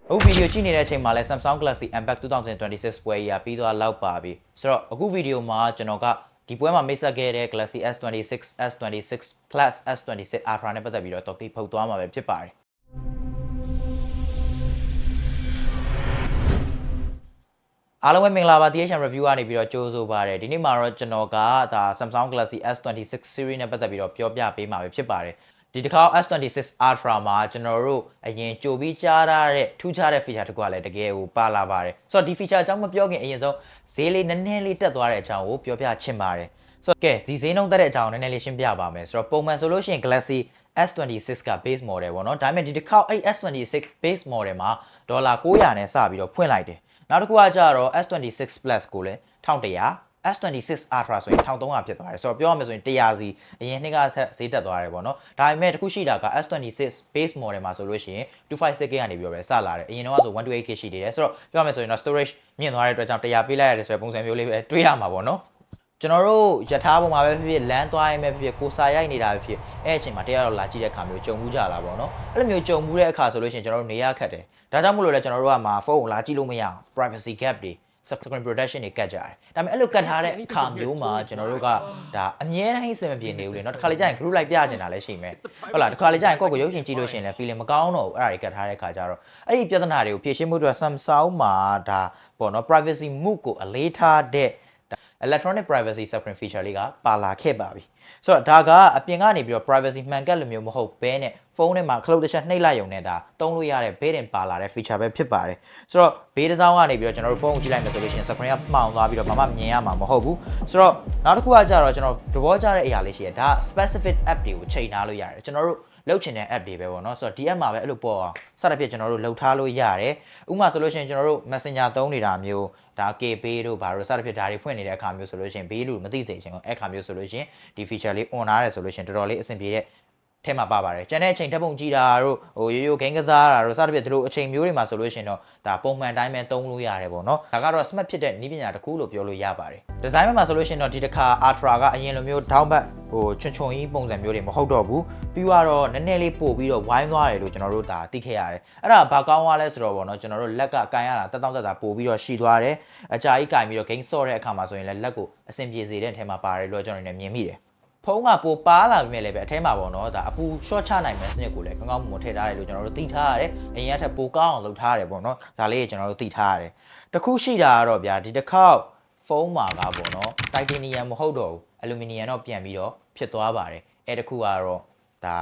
အခုဗီဒီယိုကြည့်နေတဲ့အချိန်မှာလဲ Samsung Galaxy M-Pack 2026 ပွဲကြီးပြီးသွားလောက်ပါပြီဆိုတော့အခုဗီဒီယိုမှာကျွန်တော်ကဒီပွဲမှာမိတ်ဆက်ခဲ့တဲ့ Galaxy S26 S26 Plus S26 Ultra နဲ့ပတ်သက်ပြီးတော့တော်တိဖုတ်သွားမှာပဲဖြစ်ပါတယ်အားလုံးပဲမင်္ဂလာပါ THM review ကနေပြီးတော့ကြိုးဆိုပါတယ်ဒီနေ့မှာတော့ကျွန်တော်ကဒါ Samsung Galaxy S26 series နဲ့ပတ်သက်ပြီးတော့ပြောပြပေးမှာပဲဖြစ်ပါတယ်ဒီတစ်ခါ S26 Ultra မှာကျွန်တော်တို့အရင်ကြိုပြီးကြားရတဲ့ထူးခြားတဲ့ feature တစ်ခုကလည်းတကယ်ကိုပါလာပါတယ်ဆိုတော့ဒီ feature အကြောင်းမပြောခင်အရင်ဆုံးဈေးလေးနည်းနည်းလေးတက်သွားတဲ့အကြောင်းကိုပြောပြချင်ပါတယ်ဆိုတော့ကဲဒီဈေးနှုန်းတက်တဲ့အကြောင်းနည်းနည်းလေးရှင်းပြပါမယ်ဆိုတော့ပုံမှန်ဆိုလို့ရှိရင် Galaxy S26 က base model ပေါ့နော်ဒါပေမဲ့ဒီတစ်ခါအဲ့ S26 base model မှာဒေါ်လာ900နဲ့စပြီးတော့ဖွင့်လိုက်တယ်နောက်တစ်ခုကကြတော့ S26 Plus ကိုလည်း1100 S26 Ultra ဆိုရင်1300ဖြစ်သွားတယ်ဆိုတော့ပြောရမယ်ဆိုရင်100စီအရင်နှစ်ကထက်ဈေးတက်သွားတယ်ပေါ့နော်ဒါပေမဲ့တခုရှိတာက S26 base model မှာဆိုလို့ရှိရင် 256GB ကနေပြီးတော့ပဲစလာတယ်အရင်တော့ဆို 128GB ရှိသေးတယ်ဆိုတော့ပြောရမယ်ဆိုရင်တော့ storage မြင့်သွားတဲ့အတွက်ကြောင့်100ပေးလိုက်ရတယ်ဆိုတဲ့ပုံစံမျိုးလေးပဲတွေးရမှာပေါ့နော်ကျွန်တော်တို့ယထာပုံမှာပဲဖြစ်ဖြစ်လမ်းသွားရင်ပဲဖြစ်ဖြစ်ကိုစာရိုက်နေတာပဲဖြစ်အဲ့အချိန်မှာတရားတော်လာကြည့်တဲ့အခါမျိုးကြုံမှုကြလာပေါ့နော်အဲ့လိုမျိုးကြုံမှုတဲ့အခါဆိုလို့ရှိရင်ကျွန်တော်တို့နေရခက်တယ်ဒါကြောင့်မို့လို့လဲကျွန်တော်တို့ကမှာဖုန်းကိုလာကြည့်လို့မရအောင် privacy gap တွေ screen protection တွေကတ်ကြတယ်ဒါပေမဲ့အဲ့လိုကတ်ထားတဲ့အခါမျိုးမှာကျွန်တော်တို့ကဒါအမြဲတမ်းအဆင်မပြေနေဘူးလေเนาะတစ်ခါလေကြာရင် group like ပြချင်တာလည်းရှိမယ်ဟုတ်လားတစ်ခါလေကြာရင်ကိုယ့်ကိုရုပ်ရှင်ကြည့်လို့ရှိရင်လည်း feeling မကောင်းတော့ဘူးအဲ့ဒါတွေကတ်ထားတဲ့အခါကျတော့အဲ့ဒီပြဿနာတွေကိုဖြေရှင်းမှုအတွက် Samsung မှာဒါပေါ့နော် privacy move ကိုအလေးထားတဲ့electronic privacy screen feature လေးကပါလာခဲ့ပါပြီဆိုတော့ဒါကအပြင်ကနေပြီးတော့ privacy မှန်ကတ်လိုမျိုးမဟုတ်ဘဲနဲ့ဖုန်းထဲမှာခလုတ်တစ်ချက်နှိပ်လိုက်ရုံနဲ့ဒါတုံးလို့ရတဲ့ဘေးတင်ပါလာတဲ့ feature ပဲဖြစ်ပါတယ်ဆိုတော့ဘေးတစ်စောင်းကနေပြီးတော့ကျွန်တော်တို့ဖုန်းကိုကြည့်လိုက်မယ်ဆိုလို့ရှိရင် screen ကမှောင်သွားပြီးတော့ဘာမှမြင်ရမှာမဟုတ်ဘူးဆိုတော့နောက်တစ်ခုကကြတော့ကျွန်တော်သဘောကျတဲ့အရာလေးရှိတယ်ဒါ specific app တွေကိုချိန်ထားလို့ရတယ်ကျွန်တော်တို့လောက်ချင်တဲ့ app တွေပဲပေါ့နော်ဆိုတော့ဒီ app မှာပဲအဲ့လိုပေါ်အောင်စသဖြင့်ကျွန်တော်တို့လှုပ်ထားလို့ရတယ်ဥပမာဆိုလို့ရှိရင်ကျွန်တော်တို့ Messenger သုံးနေတာမျိုးဒါ KPay တို့ဘာလို့စသဖြင့်ဒါတွေဖွင့်နေတဲ့အခါမျိုးဆိုလို့ရှိရင်ဘေးလူမသိစေချင်ဘူးအဲ့အခါမျိုးဆိုလို့ရှိရင်ဒီ feature လေး on ထားတယ်ဆိုလို့ရှိရင်တော်တော်လေးအဆင်ပြေတဲ့ထဲမှာပါပါတယ်ကျန်တဲ့အချိန်ဓာတ်ပုံကြည့်တာတို့ဟိုရိုးရိုး game ကစားတာတို့စသဖြင့်ဒီလိုအချိန်မျိုးတွေမှာဆိုလို့ရှိရင်တော့ဒါပုံမှန်တိုင်းပဲသုံးလို့ရတယ်ပေါ့နော်ဒါကတော့ smart ဖြစ်တဲ့နည်းပညာတစ်ခုလို့ပြောလို့ရပါတယ်ဒီဇိုင်းမှာဆိုလို့ရှိရင်တော့ဒီတစ်ခါ Ultra ကအရင်လိုမျိုး down back ဟိုချွန်ချွန်ကြီးပုံစံမျိုးတွေမဟုတ်တော့ဘူးပြီးတော့နည်းနည်းလေးပို့ပြီးတော့ဝိုင်းသွားတယ်လို့ကျွန်တော်တို့ဒါသိခဲ့ရတယ်အဲ့ဒါဘာကောင်းသွားလဲဆိုတော့ပေါ့နော်ကျွန်တော်တို့လက်ကကန်ရတာတက်တာပို့ပြီးတော့ရှိသွားတယ်အကြာကြီးကန်ပြီးတော့ game ဆော့တဲ့အခါမှာဆိုရင်လည်းလက်ကိုအဆင်ပြေစေတဲ့အထဲမှာပါတယ်လို့ကျွန်တော်လည်းမြင်မိတယ်ဖုန်းကပိုပါလာပြီမဲ့လည်းပဲအထဲမှာပေါ့နော်ဒါအပူ short ချနိုင်မဲ့စနစ်ကိုလည်းကောင်းကောင်းမွန်ထည့်ထားတယ်လို့ကျွန်တော်တို့သိထားရတယ်အရင်ကထက်ပိုကောင်းအောင်လုပ်ထားရတယ်ပေါ့နော်ဒါလေးကျွန်တော်တို့သိထားရတယ်တခုရှိတာကတော့ဗျာဒီတစ်ခေါက်ဖုန်းမှာကပေါ့နော် titanium မဟုတ်တော့ဘူး aluminum တော့ပြန်ပြီးတော့ဖြစ်သွားပါတယ်အဲ့တခုကတော့ဒါ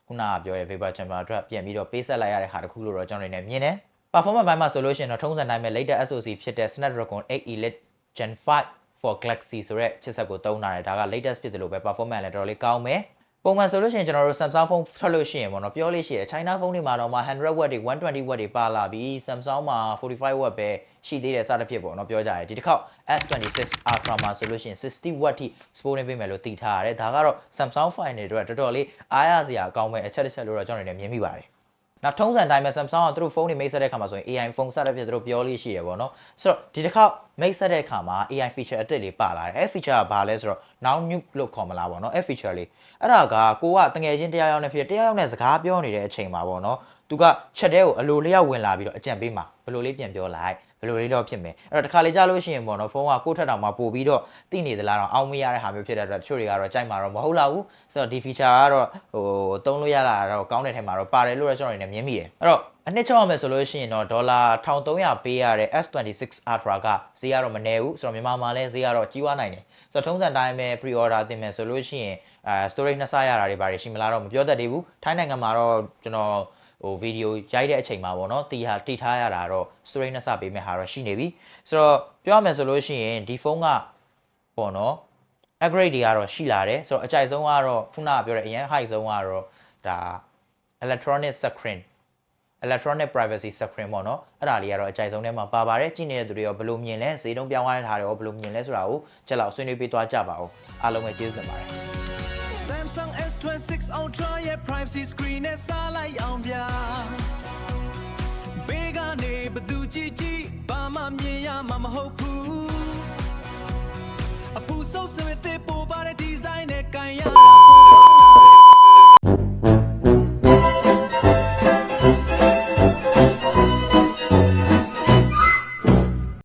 ခုနကပြောတဲ့ vapor chamber အတွက်ပြန်ပြီးတော့ပေးဆက်လိုက်ရတဲ့ဟာတခုလို့တော့ကျွန်တော်တို့နေမြင်တယ် performance ဘိုင်းမှာဆိုလို့ရှိရင်တော့ထုံးစံတိုင်းပဲ latest SoC ဖြစ်တဲ့ Snapdragon 8 Elite Gen 5 for Galaxy ဆိုတဲ့ချစ်ဆက်ကိုသုံးထားတယ်ဒါက latest ဖြစ်တယ်လို့ပဲ performance လည်းတော်တော်လေးကောင်းမယ်ပုံမှန်ဆိုလို့ရှိရင်ကျွန်တော်တို့ Samsung ဖုန်းထွက်လို့ရှိရင်ပေါ့နော်ပြောလို့ရှိရင် China ဖုန်းတွေမှာတော့မှ 100W တွေ 120W တွေပါလာပြီး Samsung မှာ 45W ပဲရှိသေးတယ်စသဖြင့်ပေါ့နော်ပြောကြတယ်ဒီတစ်ခေါက် S26 Ultra မှာဆိုလို့ရှိရင် 60W ထိ support နေပေးမယ်လို့သိထားရတယ်ဒါကတော့ Samsung file တွေအတွက်တော်တော်လေးအားရစရာကောင်းမဲ့အချက်တစ်ချက်လို့တော့ကျွန်တော်တို့လည်းမြင်မိပါတယ်နောက်ထုံးစံတိုင်းမှာ Samsung ကသူတို့ဖုန်းတွေမိတ်ဆက်တဲ့အခါမှာဆိုရင် AI ဖုန်းစတဲ့ဖြစ်သူတို့ပြောလို့ရှိရပေါ့နော်ဆိုတော့ဒီတစ်ခေါက်မိတ်ဆက်တဲ့အခါမှာ AI feature အသစ်လေးပါလာတယ်အဲ့ feature ကဘာလဲဆိုတော့ now new လို့ခေါ်မလားပေါ့နော်အဲ့ feature လေးအဲ့ဒါကကိုကတငယ်ချင်းတရားရောက်နေဖြစ်တရားရောက်နေစကားပြောနေတဲ့အချိန်မှာပေါ့နော်သူကချက်တဲကိုအလိုလျောက်ဝင်လာပြီးတော့အကြံပေးမှာဘယ်လိုလေးပြန်ပြောလိုက်ဘယ်လိုလေးတော့ဖြစ်မယ်အဲ့တော့တစ်ခါလေကြာလို့ရှိရင်ပေါ့နော်ဖုန်းကကိုယ့်ထက်တောင်မှပို့ပြီးတော့သိနေသလားတော့အောင်းမရတဲ့ဟာမျိုးဖြစ်တဲ့အတွက်တချို့တွေကတော့ကြိုက်မှာတော့မဟုတ်လာဘူးဆိုတော့ဒီ feature ကတော့ဟိုသုံးလို့ရတာတော့ကောင်းတဲ့ထဲမှာတော့ပါတယ်လို့ကျွန်တော်တို့နေမြင်မိတယ်အဲ့တော့အနှစ်ချောင်းရမယ်ဆိုလို့ရှိရင်တော့ဒေါ်လာ1300ပေးရတဲ့ S26 Ultra ကဈေးကတော့မနည်းဘူးဆိုတော့မြန်မာမှာလည်းဈေးကတော့ကြီးွားနိုင်တယ်ဆိုတော့ထုံးစံတိုင်းပဲ pre order တင်မယ်ဆိုလို့ရှိရင်storage နှစ်ဆရတာတွေပါတယ်ရှိမလားတော့မပြောတတ်သေးဘူးထိုင်းနိုင်ငံမှာတော့ကျွန်တော်ဟိုဗီဒီယိုရိုက်တဲ့အချိန်မှာပေါ့နော်တီထားရတာတော့ storage နဲ့စပေးမဲ့ဟာတော့ရှိနေပြီဆိုတော့ပြောရမယ်ဆိုလို့ရှိရင်ဒီဖုန်းကပေါ့နော် upgrade တွေကတော့ရှိလာတယ်ဆိုတော့အကြိုက်ဆုံးကတော့ခုနကပြောတဲ့အရင် high ဆုံးကတော့ဒါ electronic privacy screen ပေါ့နော်အဲ့ဒါလေးကတော့အကြိုက်ဆုံးထဲမှာပါပါတယ်ကြည့်နေတဲ့သူတွေရောဘယ်လိုမြင်လဲဈေးတုံးပြောင်းသွားတဲ့ဟာတွေရောဘယ်လိုမြင်လဲဆိုတာကိုချက်လောက်ဆွေးနွေးပေးသွားကြပါဦးအားလုံးပဲကျေးဇူးတင်ပါတယ် Samsung S26 Ultra ရဲ့ privacy screen နဲ့စားလိုက်အောင်ဗျာဘေးကနေဘသူကြည့်ကြည့်ဘာမှမြင်ရမှာမဟုတ်ဘူးအပူဆုံးစမဲ့